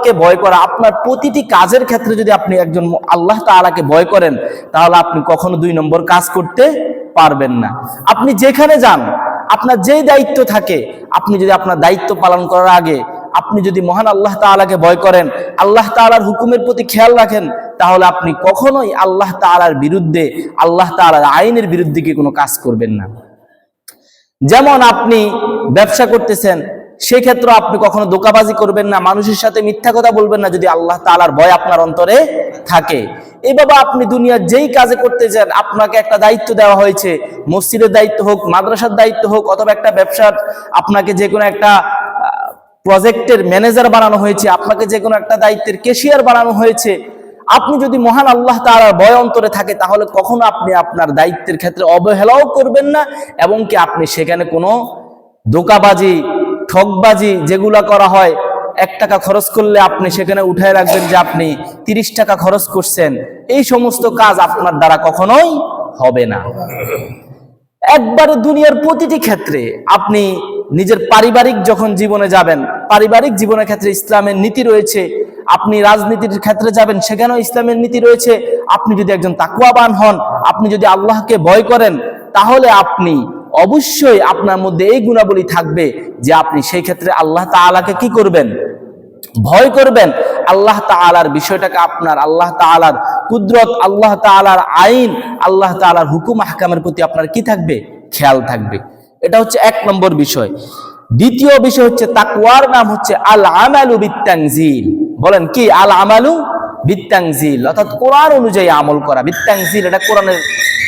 আল্লাহকে ভয় করা, আপনার প্রতিটি কাজের ক্ষেত্রে যদি আপনি একজন আল্লাহ তাআলাকে ভয় করেন, তাহলে আপনি কখনো 2 নম্বর কাজ করতে পারবেন না। আপনি যেখানে যান, আপনার যেই দায়িত্ব থাকে, আপনি যদি আপনার দায়িত্ব পালন করার আগে আপনি যদি মহান আল্লাহ তাআলাকে ভয় করেন, আল্লাহ তাআলার হুকুমের প্রতি খেয়াল রাখেন, তাহলে আপনি কখনোই আল্লাহ তাআলার বিরুদ্ধে, আল্লাহ তাআলার আইনের বিরুদ্ধে গিয়ে কোনো কাজ করবেন না। যেমন আপনি ব্যবসা করতেছেন, সেক্ষেত্রে আপনি কখনো ধোঁকাবাজি করবেন না, মানুষের সাথে মিথ্যা কথা বলবেন না যদি আল্লাহ তাআলার ভয় আপনার অন্তরে থাকে। এইভাবে আপনি দুনিয়ার যেই কাজে করতে চান, আপনাকে একটা দায়িত্ব দেওয়া হয়েছে, মসজিদের দায়িত্ব হোক, মাদ্রাসার দায়িত্ব হোক, অথবা একটা ব্যবসার আপনাকে যে কোনো একটা প্রজেক্টের ম্যানেজার বানানো হয়েছে, আপনাকে যে কোনো একটা দায়িত্বের ক্যাশিয়ার বানানো হয়েছে, আপনি যদি মহান আল্লাহ তাআলার ভয় অন্তরে থাকে, তাহলে কখনো আপনি আপনার দায়িত্বের ক্ষেত্রে অবহেলাও করবেন না, এবং কি আপনি সেখানে কোনো ধোঁকাবাজি, ঠকবাজি যেগুলা করা হয়, 1 টাকা খরচ করলে আপনি সেখানে উঠায় রাখবেন যে আপনি 30 টাকা খরচ করছেন, এই সমস্ত কাজ আপনার দ্বারা কখনোই হবে না। একবারে দুনিয়ার প্রতিটি ক্ষেত্রে আপনি নিজের পারিবারিক যখন জীবনে যাবেন, পারিবারিক জীবনের ক্ষেত্রে ইসলামের নীতি রয়েছে। আপনি রাজনীতির ক্ষেত্রে যাবেন, সেখানেও ইসলামের নীতি রয়েছে। আপনি যদি একজন তাকওয়াবান হন, আপনি যদি আল্লাহকে ভয় করেন, তাহলে আপনি অবশ্যই আপনার মধ্যে এই গুণাবলী থাকবে যে আপনি সেই ক্ষেত্রে আল্লাহ তাআলাকে কি করবেন? ভয় করবেন। আল্লাহ তাআলার বিষয়টাকে আপনার, আল্লাহ তাআলার কুদরত, আল্লাহ তাআলার আইন, আল্লাহ তাআলার হুকুম আহকামের প্রতি আপনার কি থাকবে? খেয়াল থাকবে। এটা হচ্ছে 1 নম্বর বিষয়। দ্বিতীয় বিষয় হচ্ছে তাকওয়ার নাম হচ্ছে আল আমালু বিত্তানজিল। বলেন কি? আল আমালু বিত্তানজিল, অর্থাৎ কোরআন অনুযায়ী আমল করা। বিত্তানজিল এটা কোরআনের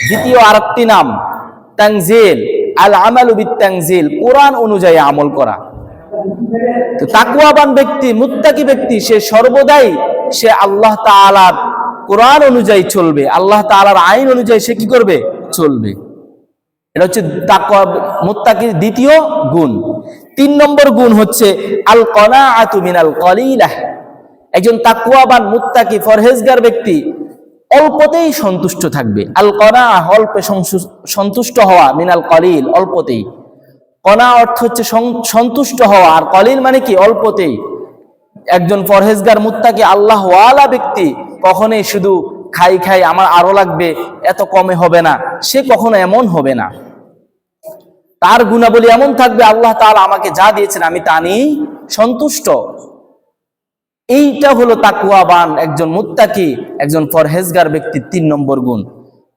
দ্বিতীয় আরেকটি নাম, তানজিল। আল আমালু বিত্তানজিল, কোরআন অনুযায়ী আমল করা। তো তাকওয়াবান ব্যক্তি, মুত্তাকি ব্যক্তি, সে সর্বদাই সে আল্লাহ তাআলার কোরআন অনুযায়ী চলবে, আল্লাহ তাআলার আইন অনুযায়ী সে কি করবে? চলবে। এটা হচ্ছে তাকওয়া, মুত্তাকির দ্বিতীয় গুণ। 3 নম্বর গুণ হচ্ছে আল কনাআতু মিনাল কলিলাহ। একজন তাকওয়াবান, মুত্তাকি, পরহেজগার ব্যক্তি অল্পতেই সন্তুষ্ট থাকবে। আল কনাআ, অল্পে সন্তুষ্ট হওয়া, মিনাল কলিল, অল্পতেই। কনা অর্থ হচ্ছে সন্তুষ্ট হওয়া, আর কলিল মানে কি? অল্পতেই। একজন পরহেজগার, মুত্তাকি, আল্লাহ ওয়ালা ব্যক্তি কখনোই শুধু খাই খাই, আমার আরো লাগবে, এত কমে হবে না, সে কখনো এমন হবে না। তার গুণাবলী এমন থাকবে, আল্লাহ তাআলা আমাকে যা দিয়েছেন আমি তা নিয়েই সন্তুষ্ট। এইটা হলো তাকওয়াবান, একজন মুত্তাকি, একজন পরহেজগার ব্যক্তির 3 নম্বর গুণ।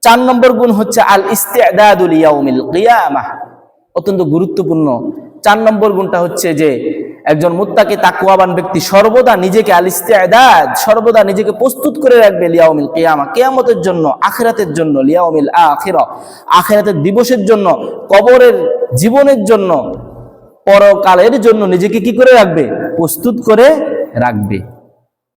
4 নম্বর গুণ হচ্ছে আল ইস্তিদাদু লিয়াউমিল কিয়ামাহ। অত্যন্ত গুরুত্বপূর্ণ 4 নম্বর গুণটা হচ্ছে যে একজন মুত্তাকি, তাকওয়াবান ব্যক্তি সর্বদা নিজেকে আল ইস্তিদাদ, সর্বদা নিজেকে প্রস্তুত করে রাখবে লিয়াউমিল কিয়ামা, কিয়ামতের জন্য, আখিরাতের জন্য। লিয়াউমিল আখিরা, আখিরাতের দিবসের জন্য, কবরের জীবনের জন্য, পরকালের জন্য নিজেকে কি করে রাখবে? প্রস্তুত করে রাখবে।